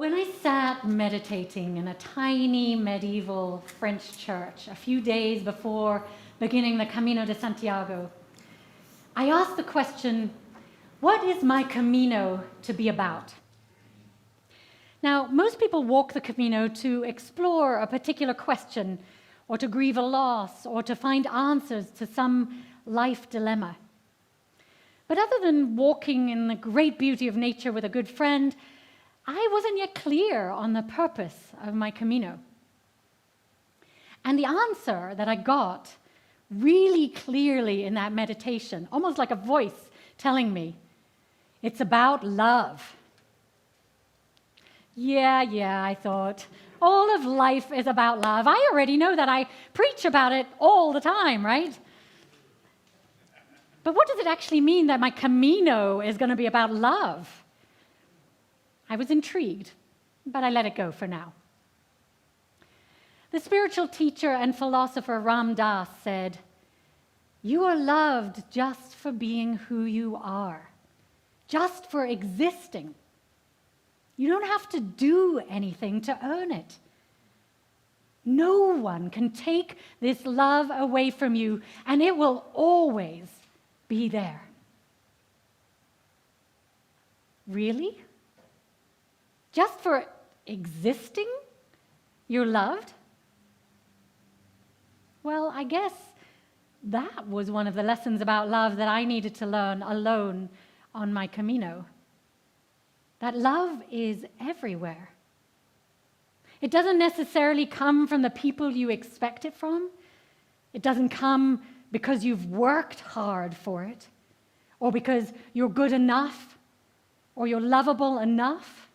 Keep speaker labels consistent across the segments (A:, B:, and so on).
A: When I sat meditating in a tiny medieval French church a few days before beginning the Camino de Santiago, I asked the question, what is my Camino to be about? Now, most people walk the Camino to explore a particular question, or to grieve a loss, or to find answers to some life dilemma. But other than walking in the great beauty of nature with a good friend, I wasn't yet clear on the purpose of my Camino. And the answer that I got really clearly in that meditation, almost like a voice telling me, it's about love. Yeah, I thought, all of life is about love. I already know that. I preach about it all the time, right? But what does it actually mean that my Camino is going to be about love? I was intrigued, but I let it go for now. The spiritual teacher and philosopher Ram Dass said, "You are loved just for being who you are, just for existing. You don't have to do anything to earn it. No one can take this love away from you, and it will always be there." Really? Just for existing, you're loved? Well, I guess that was one of the lessons about love that I needed to learn alone on my Camino. That love is everywhere. It doesn't necessarily come from the people you expect it from. It doesn't come because you've worked hard for it, or because you're good enough, or you're lovable enough.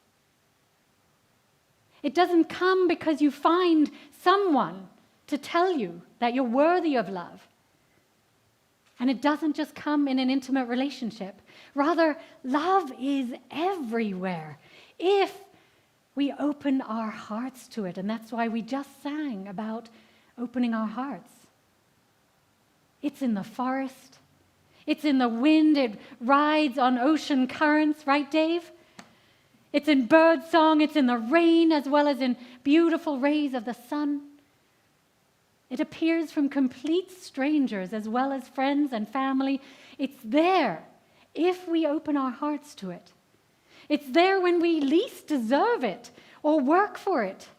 A: It doesn't come because you find someone to tell you that you're worthy of love. And it doesn't just come in an intimate relationship. Rather, love is everywhere if we open our hearts to it. And that's why we just sang about opening our hearts. It's in the forest. It's in the wind. It rides on ocean currents, right, Dave? It's in bird song. It's in the rain, as well as in beautiful rays of the sun. It appears from complete strangers as well as friends and family. It's there if we open our hearts to it. It's there when we least deserve it or work for it.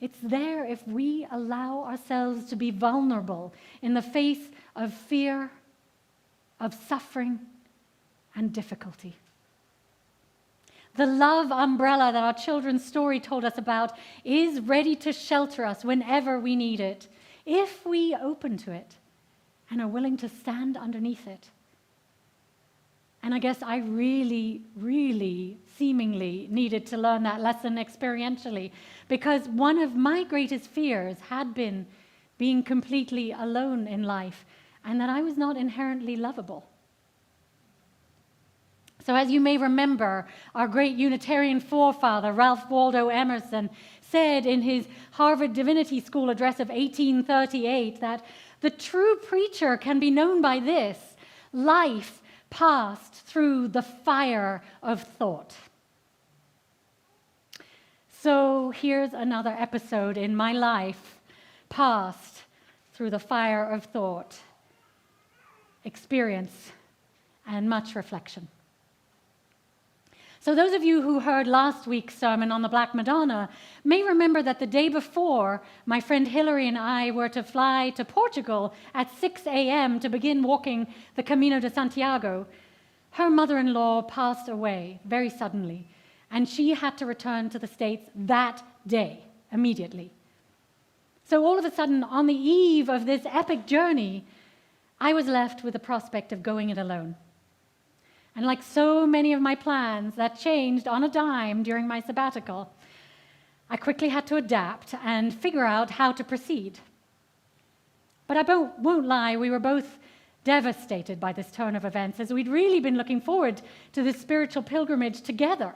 A: It's there if we allow ourselves to be vulnerable in the face of fear, of suffering, and difficulty. The love umbrella that our children's story told us about is ready to shelter us whenever we need it, if we open to it and are willing to stand underneath it. And I guess I really seemingly needed to learn that lesson experientially, because one of my greatest fears had been being completely alone in life, and that I was not inherently lovable. So as you may remember, our great Unitarian forefather, Ralph Waldo Emerson, said in his Harvard Divinity School address of 1838 that the true preacher can be known by this: life passed through the fire of thought. So here's another episode in my life, passed through the fire of thought, experience, and much reflection. So those of you who heard last week's sermon on the Black Madonna may remember that the day before, my friend Hillary and I were to fly to Portugal at 6 a.m. to begin walking the Camino de Santiago. Her mother-in-law passed away very suddenly, and she had to return to the States that day, immediately. So all of a sudden, on the eve of this epic journey, I was left with the prospect of going it alone. And like so many of my plans that changed on a dime during my sabbatical, I quickly had to adapt and figure out how to proceed. But I won't lie, we were both devastated by this turn of events, as we'd really been looking forward to this spiritual pilgrimage together.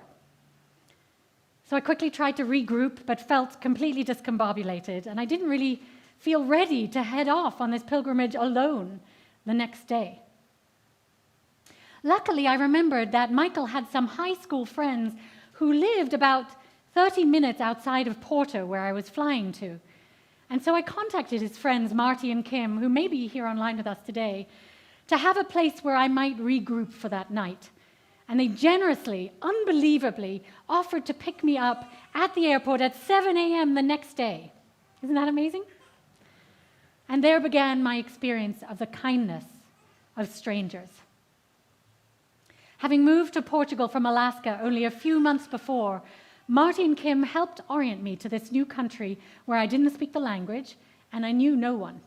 A: So I quickly tried to regroup, but felt completely discombobulated, and I didn't really feel ready to head off on this pilgrimage alone the next day. Luckily, I remembered that Michael had some high school friends who who lived about 30 minutes outside of Porto, where I was flying to. And so I contacted his friends, Marty and Kim, who may be here online with us today, to have a place where I might regroup for that night. And they generously, unbelievably, offered to pick me up at the airport at 7 a.m. the next day. Isn't that amazing? And there began my experience of the kindness of strangers. Having moved to Portugal from Alaska only a few months before, Marty and Kim helped orient me to this new country where I didn't speak the language and I knew no one.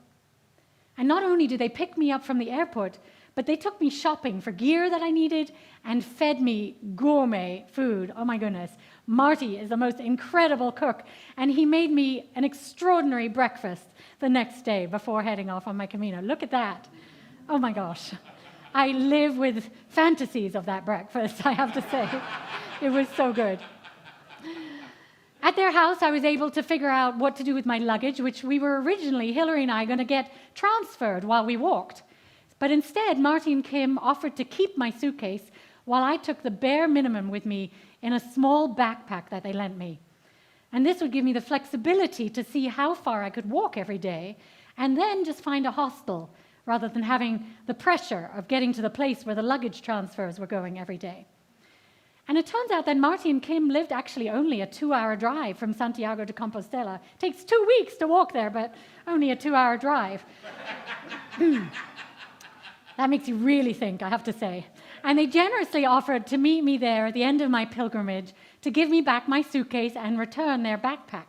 A: And not only did they pick me up from the airport, but they took me shopping for gear that I needed and fed me gourmet food. Oh my goodness. Marty is the most incredible cook, and he made me an extraordinary breakfast the next day before heading off on my Camino. Look at that. Oh my gosh. I live with fantasies of that breakfast, I have to say. It was so good. At their house, I was able to figure out what to do with my luggage, which we were originally, Hillary and I, going to get transferred while we walked. But instead, Marty and Kim offered to keep my suitcase while I took the bare minimum with me in a small backpack that they lent me. And this would give me the flexibility to see how far I could walk every day and then just find a hostel rather than having the pressure of getting to the place where the luggage transfers were going every day. And it turns out that Marty and Kim lived actually only a 2-hour drive from Santiago de Compostela. It takes 2 weeks to walk there, but only a 2-hour drive. That makes you really think, I have to say. And they generously offered to meet me there at the end of my pilgrimage to give me back my suitcase and return their backpack.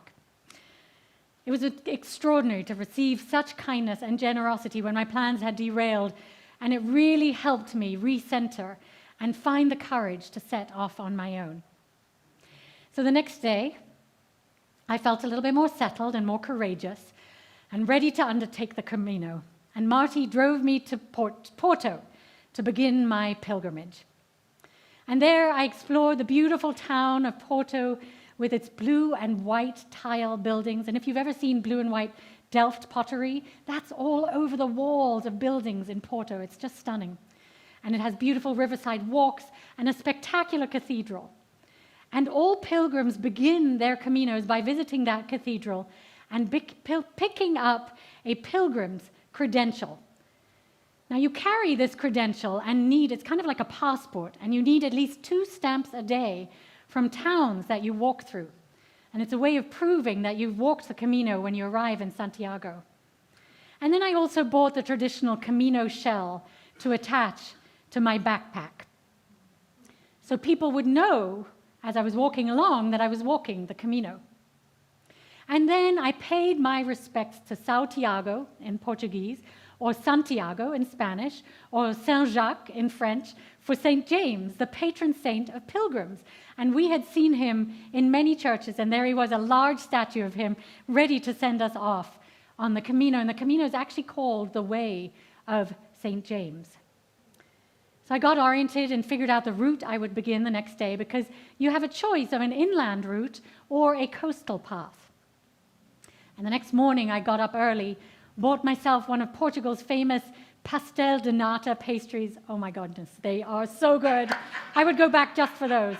A: It was extraordinary to receive such kindness and generosity when my plans had derailed, and it really helped me recenter and find the courage to set off on my own. So the next day, I felt a little bit more settled and more courageous and ready to undertake the Camino. And Marty drove me to Porto to begin my pilgrimage. And there I explored the beautiful town of Porto with its blue and white tile buildings. And if you've ever seen blue and white Delft pottery, that's all over the walls of buildings in Porto. It's just stunning. And it has beautiful riverside walks and a spectacular cathedral. And all pilgrims begin their Caminos by visiting that cathedral and picking up a pilgrim's credential. Now you carry this credential and it's kind of like a passport, and you need at least 2 stamps a day from towns that you walk through. And it's a way of proving that you've walked the Camino when you arrive in Santiago. And then I also bought the traditional Camino shell to attach to my backpack. So people would know as I was walking along that I was walking the Camino. And then I paid my respects to Santiago in Portuguese, or Santiago in Spanish, or Saint-Jacques in French, for St. James, the patron saint of pilgrims. And we had seen him in many churches, and there he was, a large statue of him, ready to send us off on the Camino. And the Camino is actually called the Way of St. James. So I got oriented and figured out the route I would begin the next day, because you have a choice of an inland route or a coastal path. And the next morning I got up early, bought myself one of Portugal's famous pastel de nata pastries. Oh my goodness, they are so good. I would go back just for those.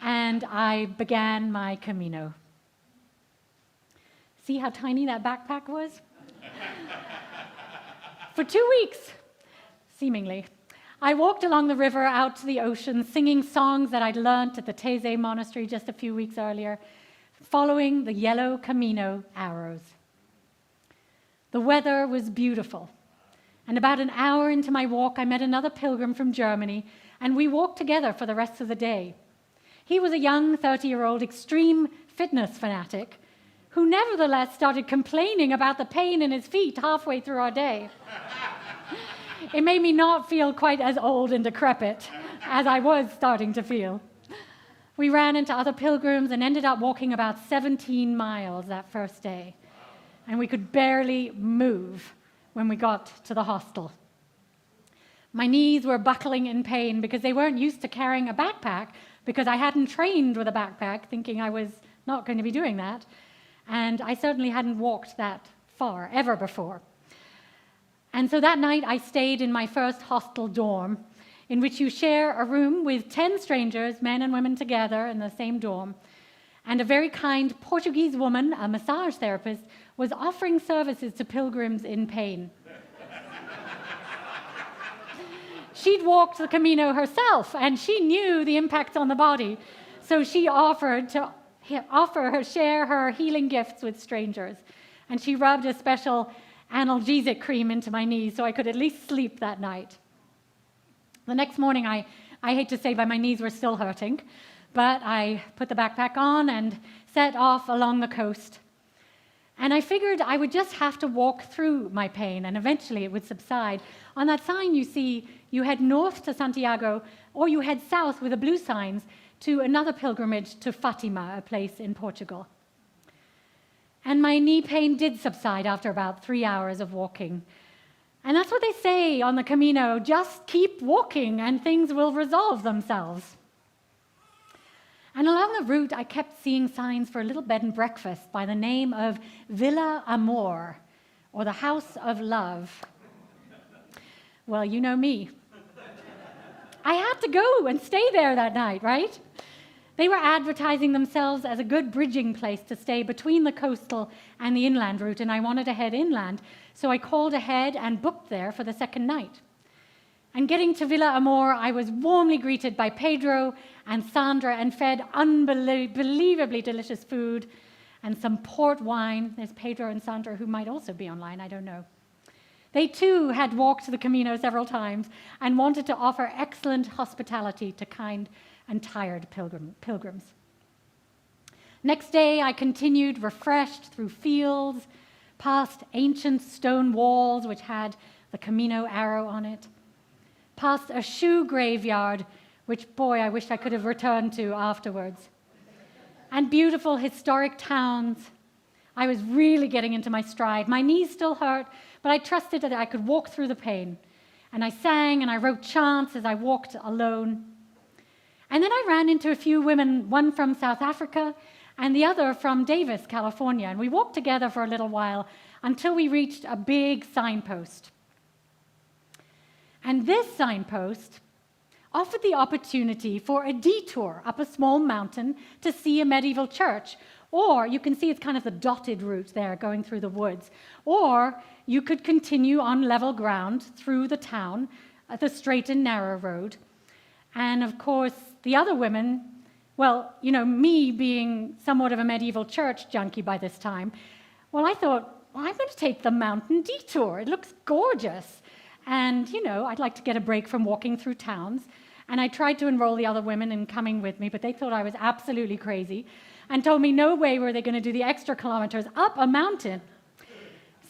A: And I began my Camino. See how tiny that backpack was? For 2 weeks, seemingly, I walked along the river out to the ocean, singing songs that I'd learnt at the Taizé Monastery just a few weeks earlier, following the yellow Camino arrows. The weather was beautiful, and about an hour into my walk, I met another pilgrim from Germany, and we walked together for the rest of the day. He was a young 30-year-old extreme fitness fanatic who nevertheless started complaining about the pain in his feet halfway through our day. It made me not feel quite as old and decrepit as I was starting to feel. We ran into other pilgrims and ended up walking about 17 miles that first day. And we could barely move when we got to the hostel. My knees were buckling in pain because they weren't used to carrying a backpack, because I hadn't trained with a backpack, thinking I was not going to be doing that. And I certainly hadn't walked that far ever before. And so that night I stayed in my first hostel dorm in which you share a room with 10 strangers, men and women together in the same dorm. And a very kind Portuguese woman, a massage therapist, was offering services to pilgrims in pain. She'd walked the Camino herself, and she knew the impact on the body. So she offered to share her healing gifts with strangers. And she rubbed a special analgesic cream into my knees so I could at least sleep that night. The next morning, I hate to say, but my knees were still hurting, but I put the backpack on and set off along the coast. And I figured I would just have to walk through my pain, and eventually it would subside. On that sign you see, you head north to Santiago, or you head south with the blue signs to another pilgrimage to Fatima, a place in Portugal. And my knee pain did subside after about 3 hours of walking. And that's what they say on the Camino, just keep walking and things will resolve themselves. And along the route, I kept seeing signs for a little bed and breakfast by the name of Villa Amor, or the House of Love. Well, you know me. I had to go and stay there that night, right? They were advertising themselves as a good bridging place to stay between the coastal and the inland route, and I wanted to head inland, so I called ahead and booked there for the second night. And getting to Villa Amor, I was warmly greeted by Pedro and Sandra and fed unbelievably delicious food and some port wine. There's Pedro and Sandra, who might also be online, I don't know. They too had walked the Camino several times and wanted to offer excellent hospitality to kind and tired pilgrims. Next day, I continued refreshed through fields, past ancient stone walls which had the Camino arrow on it, past a shoe graveyard, which, boy, I wish I could have returned to afterwards, and beautiful historic towns. I was really getting into my stride. My knees still hurt, but I trusted that I could walk through the pain. And I sang and I wrote chants as I walked alone. And then I ran into a few women, one from South Africa and the other from Davis, California. And we walked together for a little while until we reached a big signpost. And this signpost offered the opportunity for a detour up a small mountain to see a medieval church. Or you can see it's kind of the dotted route there going through the woods. Or you could continue on level ground through the town, the straight and narrow road. And of course, the other women, well, you know, me being somewhat of a medieval church junkie by this time, well, I thought, well, I'm going to take the mountain detour. It looks gorgeous. And, you know, I'd like to get a break from walking through towns. And I tried to enroll the other women in coming with me, but they thought I was absolutely crazy and told me no way were they going to do the extra kilometers up a mountain.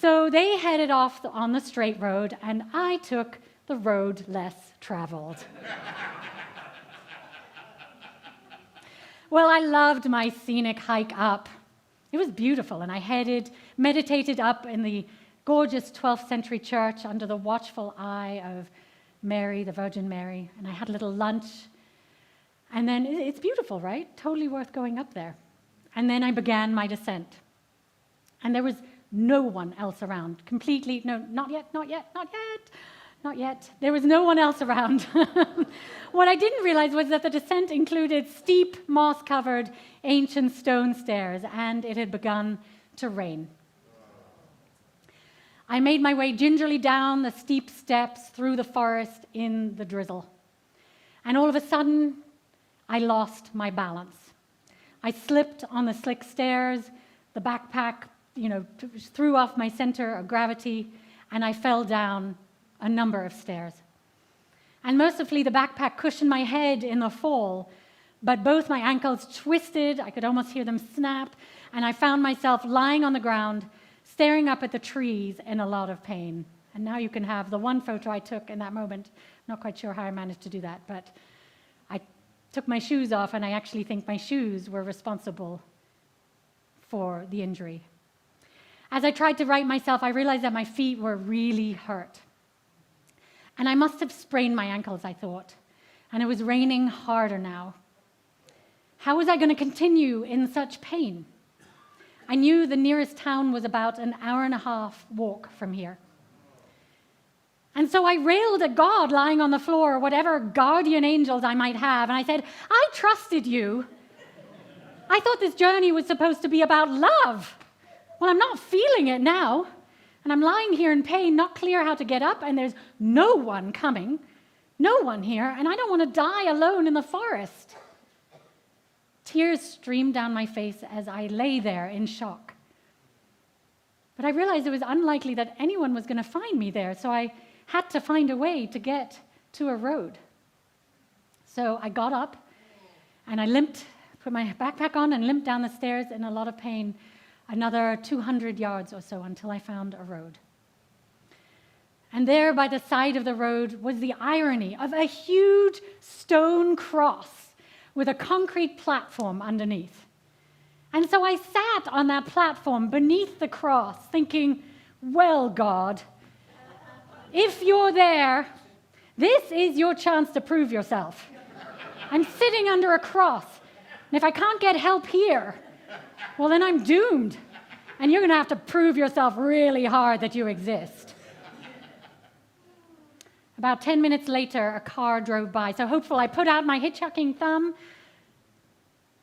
A: So they headed off on the straight road, and I took the road less traveled. Well, I loved my scenic hike up. It was beautiful, and I meditated up in the gorgeous 12th century church under the watchful eye of Mary, the Virgin Mary, and I had a little lunch. And then it's beautiful, right? Totally worth going up there. And then I began my descent. And there was no one else around. Completely, no, not yet. There was no one else around. What I didn't realize was that the descent included steep, moss-covered, ancient stone stairs, and it had begun to rain. I made my way gingerly down the steep steps through the forest in the drizzle. And all of a sudden, I lost my balance. I slipped on the slick stairs, the backpack, threw off my center of gravity, and I fell down a number of stairs. And mercifully, the backpack cushioned my head in the fall, but both my ankles twisted, I could almost hear them snap, and I found myself lying on the ground, staring up at the trees in a lot of pain. And now you can have the one photo I took in that moment. Not quite sure how I managed to do that, but I took my shoes off, and I actually think my shoes were responsible for the injury. As I tried to right myself, I realized that my feet were really hurt. And I must have sprained my ankles, I thought. And it was raining harder now. How was I going to continue in such pain? I knew the nearest town was about an hour and a half walk from here. And so I railed at God lying on the floor, or whatever guardian angels I might have, and I said, I trusted you. I thought this journey was supposed to be about love. Well, I'm not feeling it now. And I'm lying here in pain, not clear how to get up, and there's no one coming, no one here, and I don't want to die alone in the forest. Tears streamed down my face as I lay there in shock. But I realized it was unlikely that anyone was going to find me there, so I had to find a way to get to a road. So I got up, and I limped, put my backpack on, and limped down the stairs in a lot of pain, another 200 yards or so until I found a road. And there by the side of the road was the irony of a huge stone cross with a concrete platform underneath. And so I sat on that platform beneath the cross thinking, well, God, if you're there, this is your chance to prove yourself. I'm sitting under a cross, and if I can't get help here, well, then I'm doomed, and you're going to have to prove yourself really hard that you exist. About 10 minutes later, a car drove by. So hopeful, I put out my hitchhiking thumb,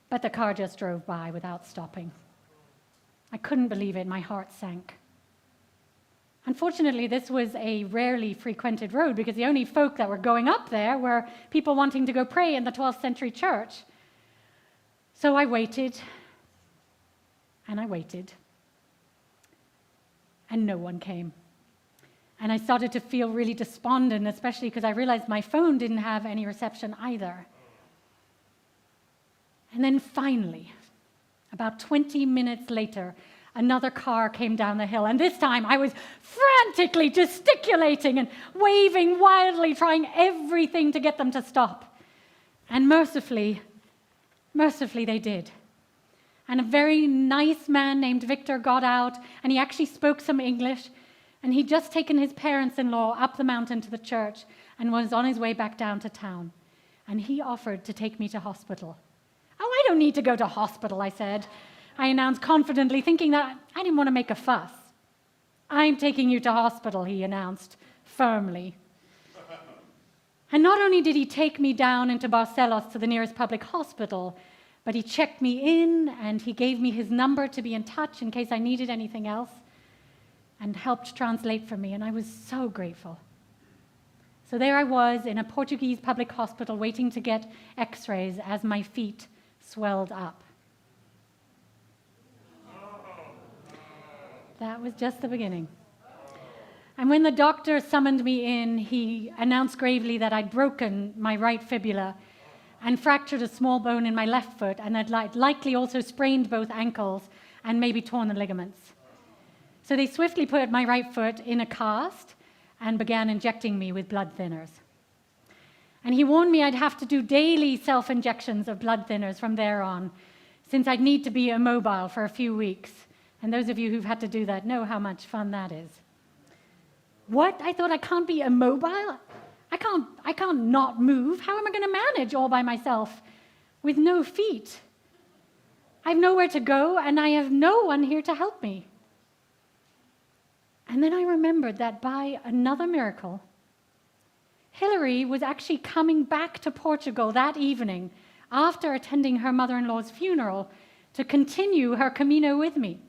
A: but the car just drove by without stopping. I couldn't believe it. My heart sank. Unfortunately, this was a rarely frequented road because the only folk that were going up there were people wanting to go pray in the 12th century church. So I waited, and I waited, and no one came. And I started to feel really despondent, especially because I realized my phone didn't have any reception either. And then finally, about 20 minutes later, another car came down the hill, and this time I was frantically gesticulating and waving wildly, trying everything to get them to stop. And mercifully they did. And a very nice man named Victor got out, and he actually spoke some English, and he'd just taken his parents-in-law up the mountain to the church and was on his way back down to town. And he offered to take me to hospital. Oh, I don't need to go to hospital, I said. I announced confidently, thinking that I didn't want to make a fuss. I'm taking you to hospital, he announced firmly. And not only did he take me down into Barcelos to the nearest public hospital, but he checked me in and he gave me his number to be in touch in case I needed anything else and helped translate for me, and I was so grateful. So there I was in a Portuguese public hospital waiting to get x-rays as my feet swelled up. That was just the beginning. And when the doctor summoned me in, he announced gravely that I'd broken my right fibula and fractured a small bone in my left foot, and I'd likely also sprained both ankles and maybe torn the ligaments. So they swiftly put my right foot in a cast and began injecting me with blood thinners. And he warned me I'd have to do daily self-injections of blood thinners from there on, since I'd need to be immobile for a few weeks. And those of you who've had to do that know how much fun that is. What? I thought I can't be immobile? I can't not move. How am I going to manage all by myself with no feet? I have nowhere to go, and I have no one here to help me. And then I remembered that by another miracle, Hilary was actually coming back to Portugal that evening after attending her mother-in-law's funeral to continue her Camino with me.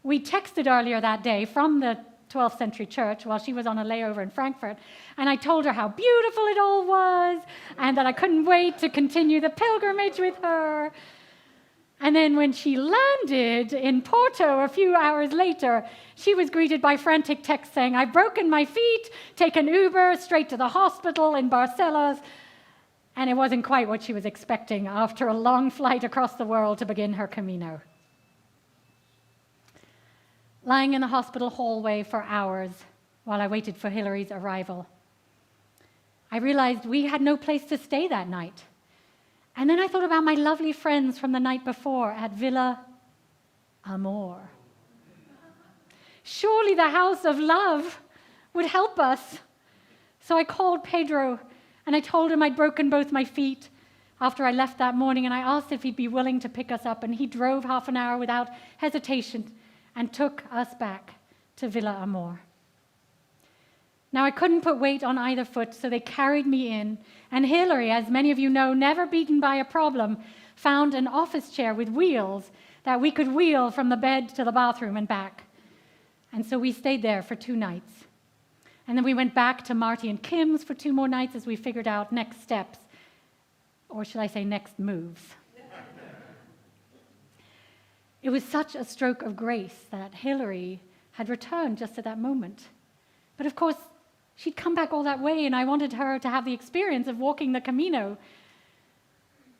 A: We texted earlier that day from the 12th century church while she was on a layover in Frankfurt, and I told her how beautiful it all was and that I couldn't wait to continue the pilgrimage with her. And then when she landed in Porto a few hours later, she was greeted by frantic texts saying, I've broken my feet, take an Uber straight to the hospital in Barcelos. And it wasn't quite what she was expecting after a long flight across the world to begin her Camino. Lying in the hospital hallway for hours while I waited for Hilary's arrival, I realized we had no place to stay that night. And then I thought about my lovely friends from the night before at Villa Amor. Surely the house of love would help us. So I called Pedro, and I told him I'd broken both my feet after I left that morning, and I asked if he'd be willing to pick us up, and he drove half an hour without hesitation and took us back to Villa Amor. Now, I couldn't put weight on either foot, so they carried me in. And Hillary, as many of you know, never beaten by a problem, found an office chair with wheels that we could wheel from the bed to the bathroom and back. And so we stayed there for 2 nights. And then we went back to Marty and Kim's for 2 more nights as we figured out next steps, or should I say next moves. It was such a stroke of grace that Hillary had returned just at that moment. But of course, she'd come back all that way, and I wanted her to have the experience of walking the Camino.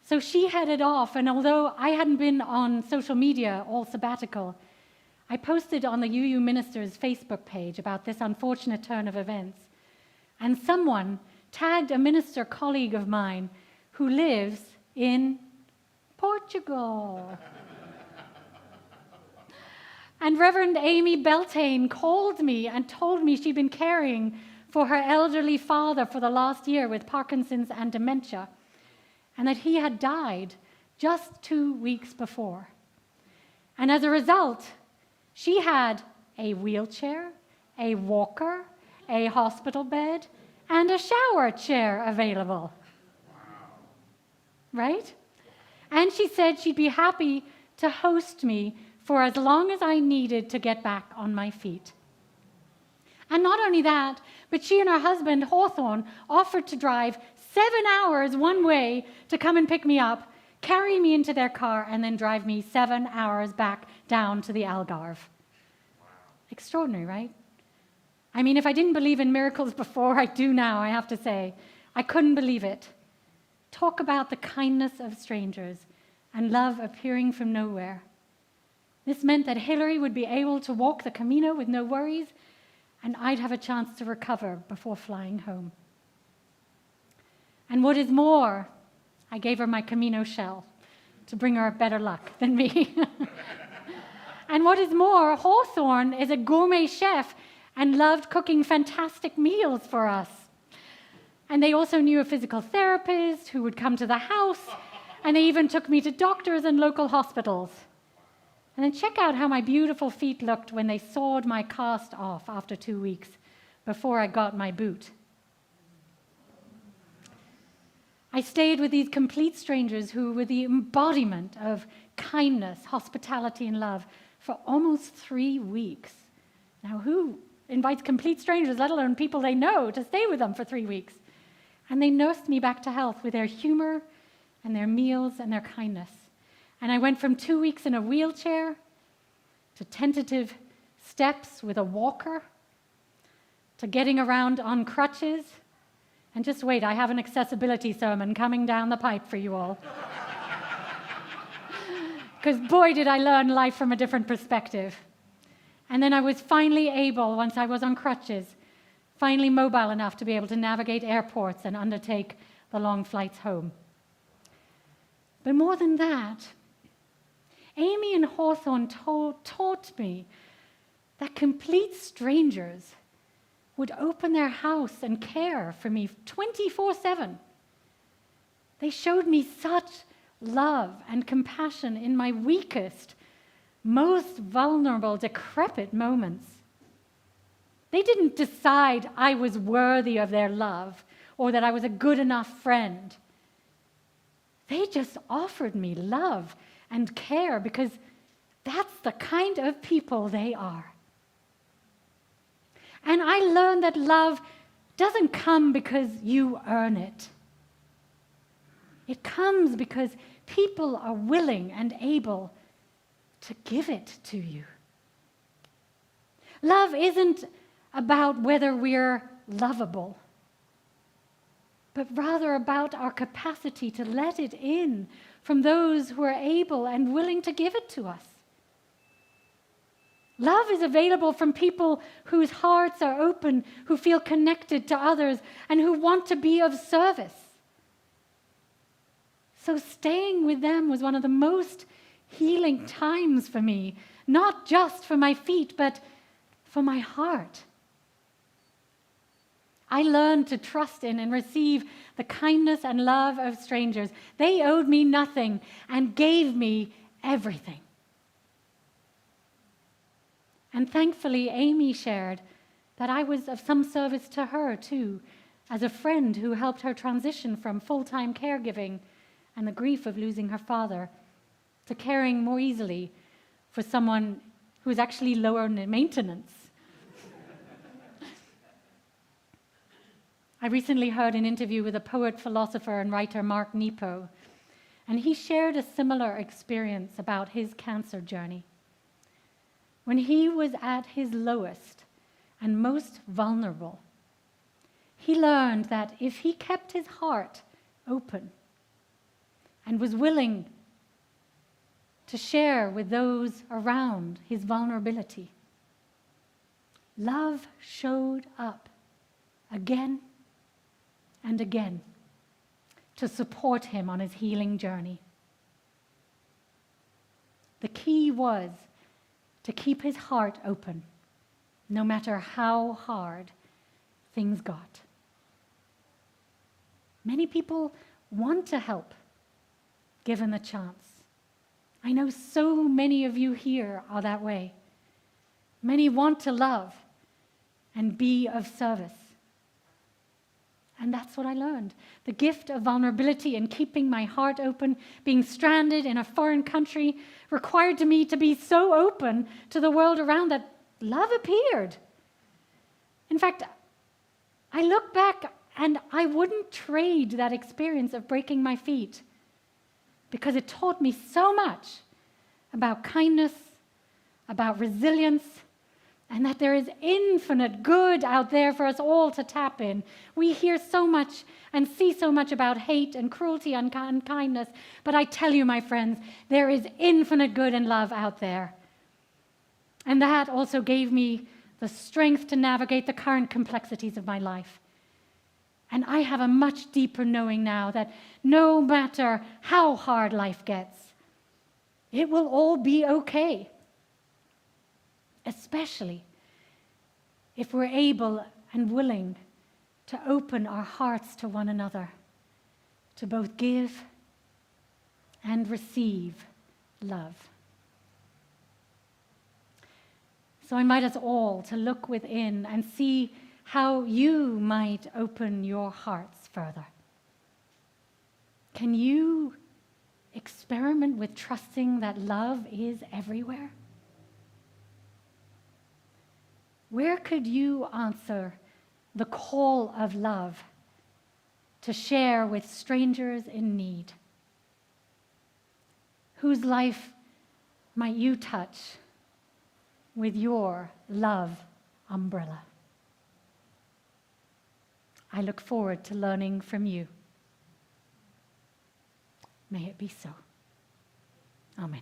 A: So she headed off, and although I hadn't been on social media all sabbatical, I posted on the UU Ministers Facebook page about this unfortunate turn of events. And someone tagged a minister colleague of mine who lives in Portugal. And Reverend Amy Beltane called me and told me she'd been caring for her elderly father for the last year with Parkinson's and dementia, and that he had died just 2 weeks before. And as a result, she had a wheelchair, a walker, a hospital bed, and a shower chair available. Wow. Right? And she said she'd be happy to host me for as long as I needed to get back on my feet. And not only that, but she and her husband, Hawthorne, offered to drive 7 hours one way to come and pick me up, carry me into their car, and then drive me 7 hours back down to the Algarve. Wow. Extraordinary, right? I mean, if I didn't believe in miracles before, I do now, I have to say. I couldn't believe it. Talk about the kindness of strangers and love appearing from nowhere. This meant that Hillary would be able to walk the Camino with no worries, and I'd have a chance to recover before flying home. And what is more, I gave her my Camino shell to bring her better luck than me. And what is more, Hawthorne is a gourmet chef and loved cooking fantastic meals for us. And they also knew a physical therapist who would come to the house, and they even took me to doctors and local hospitals. And then check out how my beautiful feet looked when they sawed my cast off after 2 weeks before I got my boot. I stayed with these complete strangers who were the embodiment of kindness, hospitality, and love for almost 3 weeks. Now, who invites complete strangers, let alone people they know, to stay with them for 3 weeks? And they nursed me back to health with their humor and their meals and their kindness. And I went from 2 weeks in a wheelchair to tentative steps with a walker to getting around on crutches. And just wait, I have an accessibility sermon coming down the pipe for you all. Because boy, did I learn life from a different perspective. And then I was finally able, once I was on crutches, finally mobile enough to be able to navigate airports and undertake the long flights home. But more than that, Amy and Hawthorne taught me that complete strangers would open their house and care for me 24/7. They showed me such love and compassion in my weakest, most vulnerable, decrepit moments. They didn't decide I was worthy of their love or that I was a good enough friend. They just offered me love and care because that's the kind of people they are. And I learned that love doesn't come because you earn it. It comes because people are willing and able to give it to you. Love isn't about whether we're lovable, but rather about our capacity to let it in from those who are able and willing to give it to us. Love is available from people whose hearts are open, who feel connected to others, and who want to be of service. So staying with them was one of the most healing times for me, not just for my feet, but for my heart. I learned to trust in and receive the kindness and love of strangers. They owed me nothing and gave me everything. And thankfully, Amy shared that I was of some service to her too, as a friend who helped her transition from full-time caregiving and the grief of losing her father to caring more easily for someone who is actually lower in maintenance. I recently heard an interview with a poet, philosopher, and writer, Mark Nepo, and he shared a similar experience about his cancer journey. When he was at his lowest and most vulnerable, he learned that if he kept his heart open and was willing to share with those around his vulnerability, love showed up again and again to support him on his healing journey. The key was to keep his heart open, no matter how hard things got. Many people want to help, given the chance. I know so many of you here are that way. Many want to love and be of service. And that's what I learned. The gift of vulnerability and keeping my heart open, being stranded in a foreign country, required me to be so open to the world around that love appeared. In fact, I look back and I wouldn't trade that experience of breaking my feet, because it taught me so much about kindness, about resilience, and that there is infinite good out there for us all to tap in. We hear so much and see so much about hate and cruelty and unkindness, but I tell you, my friends, there is infinite good and love out there. And that also gave me the strength to navigate the current complexities of my life. And I have a much deeper knowing now that no matter how hard life gets, it will all be okay. Especially if we're able and willing to open our hearts to one another, to both give and receive love. So I invite us all to look within and see how you might open your hearts further. Can you experiment with trusting that love is everywhere? Where could you answer the call of love to share with strangers in need? Whose life might you touch with your love umbrella? I look forward to learning from you. May it be so. Amen.